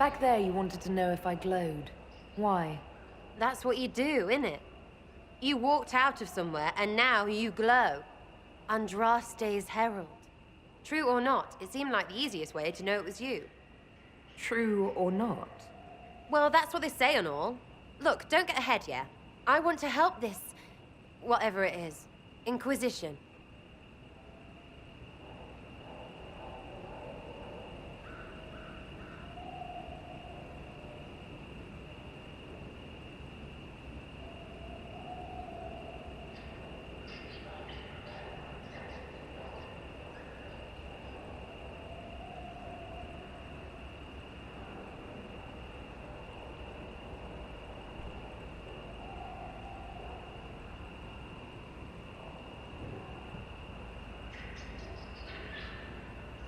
Back there you wanted to know if I glowed. Why? That's what you do, innit? You walked out of somewhere, and now you glow. Andraste's herald. True or not, it seemed like the easiest way to know it was you. True or not? Well, that's what they say and all. Look, don't get ahead, yeah? I want to help this... whatever it is. Inquisition.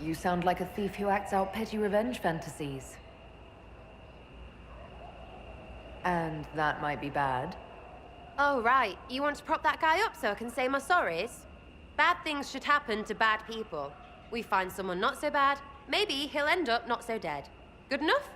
You sound like a thief who acts out petty revenge fantasies. And that might be bad. Oh, right. You want to prop that guy up so I can say my sorries? Bad things should happen to bad people. We find someone not so bad, maybe he'll end up not so dead. Good enough?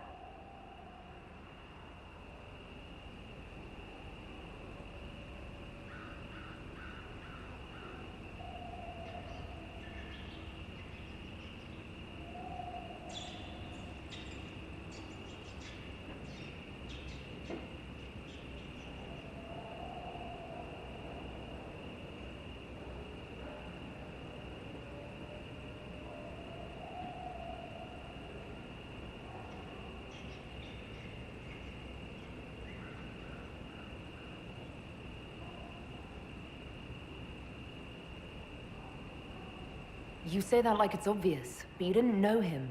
You say that like it's obvious, but you didn't know him.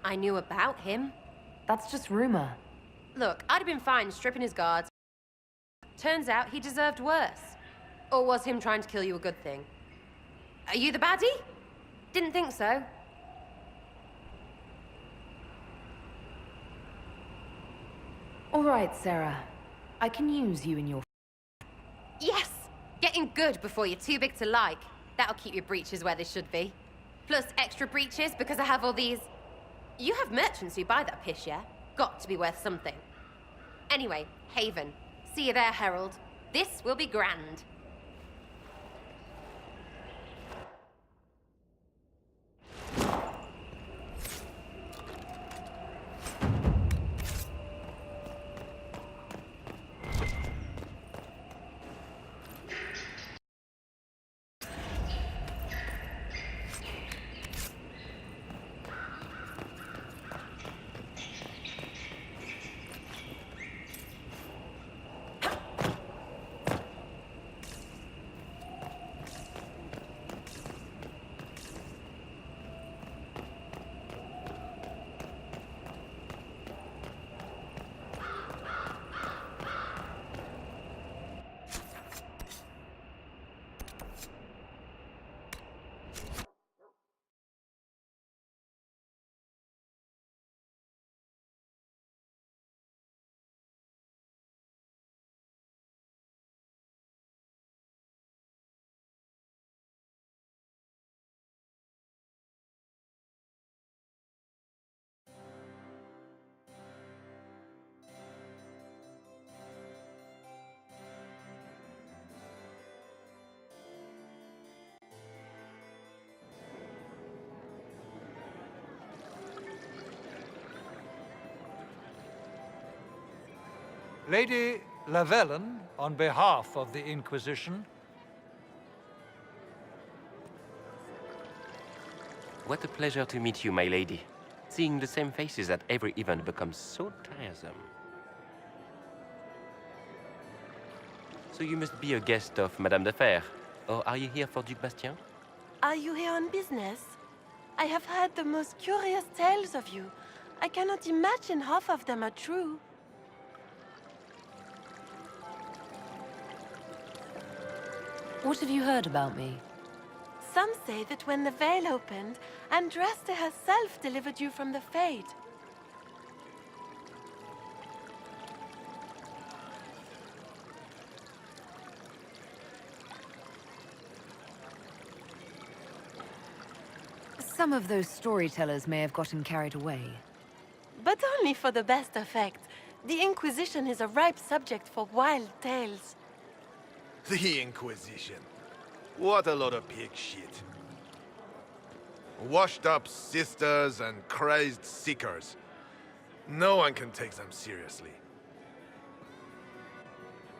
I knew about him. That's just rumor. Look, I'd have been fine stripping his guards. Turns out he deserved worse. Or was him trying to kill you a good thing? Are you the baddie? Didn't think so. All right, Sarah. I can use you in your... Yes! Getting good before you're too big to like. That'll keep your breeches where they should be. Plus extra breeches because I have all these... You have merchants who buy that piss, yeah? Got to be worth something. Anyway, Haven. See you there, Herald. This will be grand. Lady Lavellan, on behalf of the Inquisition. What a pleasure to meet you, my lady. Seeing the same faces at every event becomes so tiresome. So you must be a guest of Madame de Fer, or are you here for Duc Bastien? Are you here on business? I have heard the most curious tales of you. I cannot imagine half of them are true. What have you heard about me? Some say that when the veil opened, Andraste herself delivered you from the Fade. Some of those storytellers may have gotten carried away. But only for the best effect. The Inquisition is a ripe subject for wild tales. The Inquisition. What a lot of pig shit. Washed-up sisters and crazed seekers. No one can take them seriously.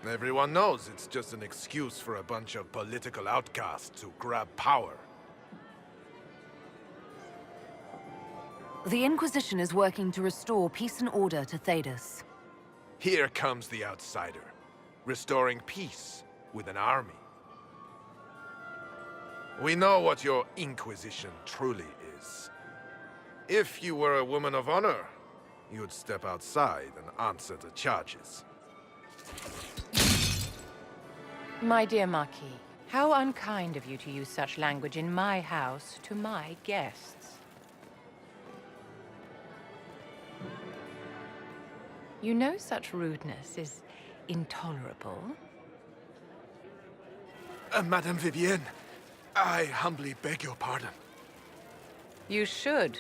Everyone knows it's just an excuse for a bunch of political outcasts to grab power. The Inquisition is working to restore peace and order to Thedas. Here comes the outsider, restoring peace with an army. We know what your Inquisition truly is. If you were a woman of honor, you'd step outside and answer the charges. My dear Marquis, how unkind of you to use such language in my house to my guests. You know such rudeness is intolerable. Madame Vivienne, I humbly beg your pardon. You should.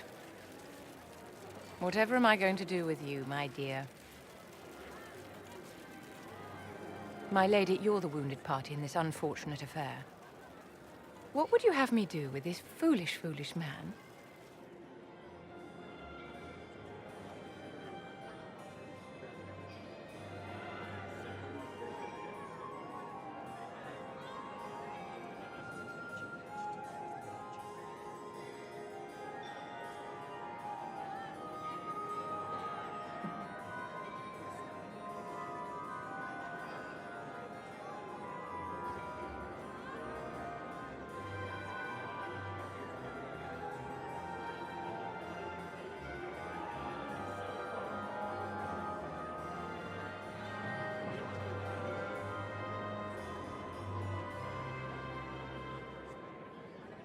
Whatever am I going to do with you, my dear? My lady, you're the wounded party in this unfortunate affair. What would you have me do with this foolish, foolish man?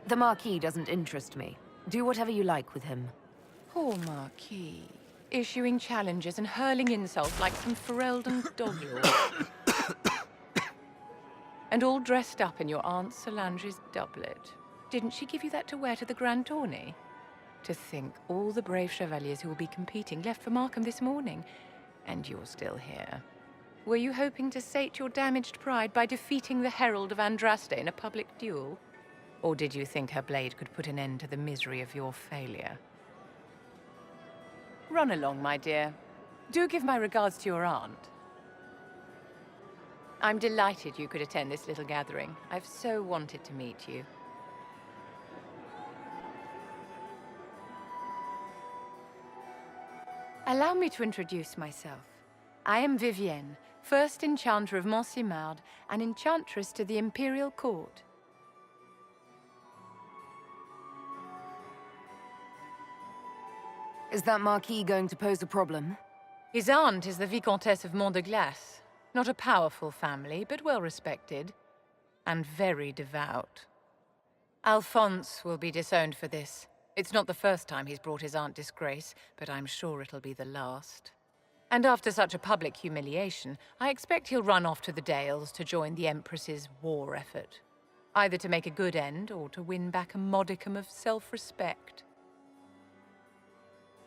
The Marquis doesn't interest me. Do whatever you like with him. Poor Marquis. Issuing challenges and hurling insults like some Ferelden dog-lord. And all dressed up in your Aunt Solange's doublet. Didn't she give you that to wear to the Grand Tourney? To think all the brave chevaliers who will be competing left for Markham this morning, and you're still here. Were you hoping to sate your damaged pride by defeating the Herald of Andraste in a public duel? Or did you think her blade could put an end to the misery of your failure? Run along, my dear. Do give my regards to your aunt. I'm delighted you could attend this little gathering. I've so wanted to meet you. Allow me to introduce myself. I am Vivienne, first Enchanter of Montsimard and Enchantress to the Imperial Court. Is that Marquis going to pose a problem? His aunt is the Vicomtesse of Mont de Glace. Not a powerful family, but well respected. And very devout. Alphonse will be disowned for this. It's not the first time he's brought his aunt disgrace, but I'm sure it'll be the last. And after such a public humiliation, I expect he'll run off to the Dales to join the Empress's war effort. Either to make a good end, or to win back a modicum of self-respect.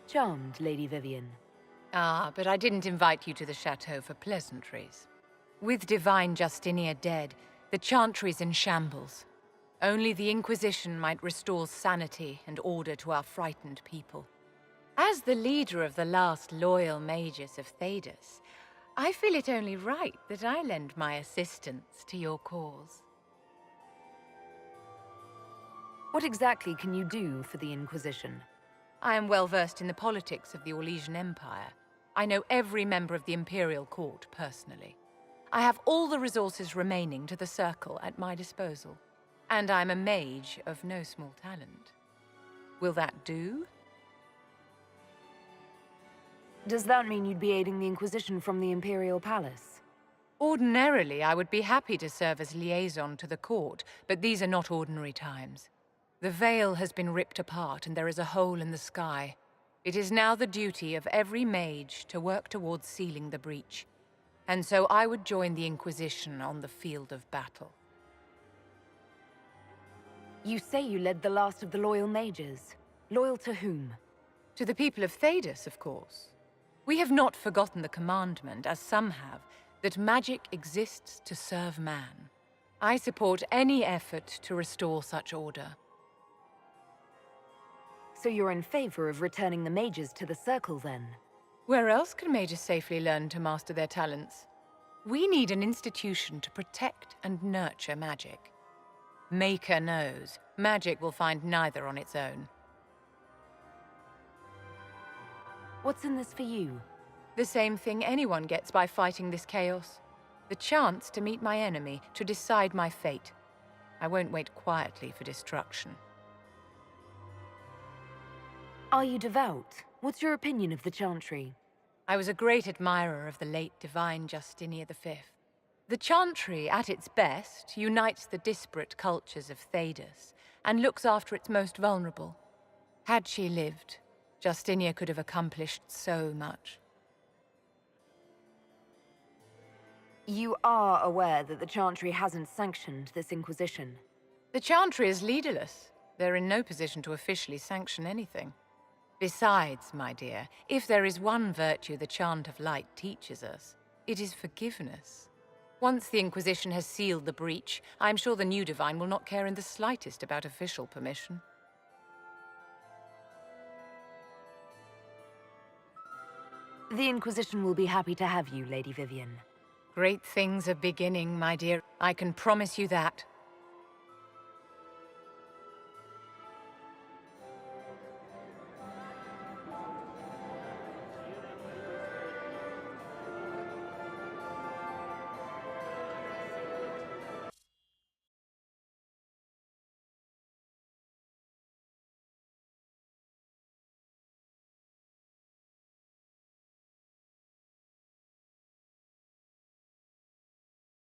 Charmed, Lady Vivienne. Ah, but I didn't invite you to the chateau for pleasantries. With Divine Justinia dead, the Chantry's in shambles. Only the Inquisition might restore sanity and order to our frightened people. As the leader of the last loyal mages of Thedas, I feel it only right that I lend my assistance to your cause. What exactly can you do for the Inquisition? I am well versed in the politics of the Orlesian Empire. I know every member of the Imperial Court personally. I have all the resources remaining to the Circle at my disposal. And I'm a mage of no small talent. Will that do? Does that mean you'd be aiding the Inquisition from the Imperial Palace? Ordinarily, I would be happy to serve as liaison to the court, but these are not ordinary times. The veil has been ripped apart and there is a hole in the sky. It is now the duty of every mage to work towards sealing the breach. And so I would join the Inquisition on the field of battle. You say you led the last of the loyal mages. Loyal to whom? To the people of Thedas, of course. We have not forgotten the commandment, as some have, that magic exists to serve man. I support any effort to restore such order. So you're in favor of returning the mages to the Circle, then? Where else can mages safely learn to master their talents? We need an institution to protect and nurture magic. Maker knows, magic will find neither on its own. What's in this for you? The same thing anyone gets by fighting this chaos. The chance to meet my enemy, to decide my fate. I won't wait quietly for destruction. Are you devout? What's your opinion of the Chantry? I was a great admirer of the late divine Justinia V. The Chantry, at its best, unites the disparate cultures of Thedas and looks after its most vulnerable. Had she lived, Justinia could have accomplished so much. You are aware that the Chantry hasn't sanctioned this Inquisition? The Chantry is leaderless. They're in no position to officially sanction anything. Besides, my dear, if there is one virtue the Chant of Light teaches us, it is forgiveness. Once the Inquisition has sealed the breach, I'm sure the new Divine will not care in the slightest about official permission. The Inquisition will be happy to have you, Lady Vivian. Great things are beginning, my dear. I can promise you that.